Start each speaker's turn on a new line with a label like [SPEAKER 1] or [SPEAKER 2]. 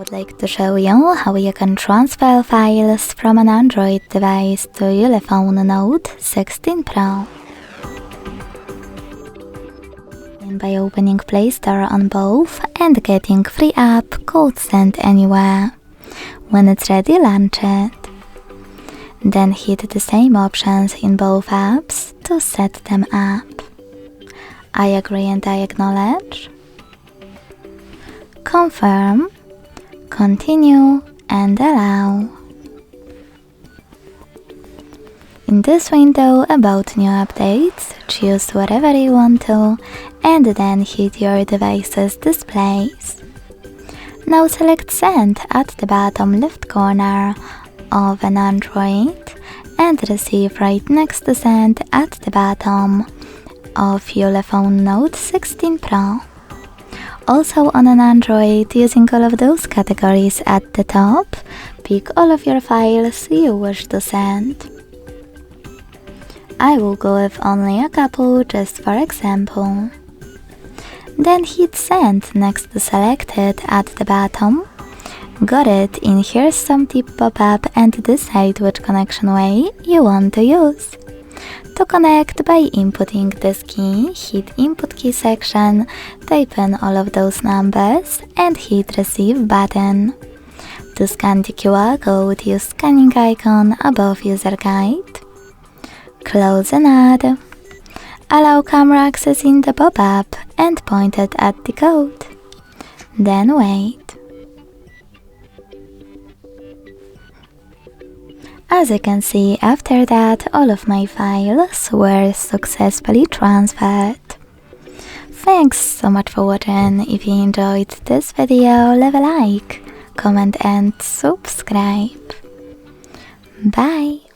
[SPEAKER 1] would like to show you how you can transfer files from an Android device to ULEFONE Note 16 Pro. By opening Play Store on both and getting free app called Send Anywhere. When it's ready, launch it. Then hit the same options in both apps to set them up. I agree and I acknowledge. Confirm, continue and allow. In this window about new updates, choose whatever you want to and then hit your device's displays. Now select Send at the bottom left corner of an Android and Receive right next to Send at the bottom of ULEFONE Note 16 Pro. Also on an Android, using all of those categories at the top, pick all of your files you wish to send. I will go with only a couple just for example. Then hit Send next to Selected at the bottom. Got it, in Here's Some Tip pop-up and decide which connection way you want to use. To connect by inputting this key, hit Input Key section, type in all of those numbers and hit Receive button. To scan the QR code, use scanning icon above User Guide. Close an ad. Allow camera access in the pop-up and point it at the code. Then wait. As you can see, after that, all of my files were successfully transferred. Thanks so much for watching. If you enjoyed this video, leave a like, comment and subscribe. Bye!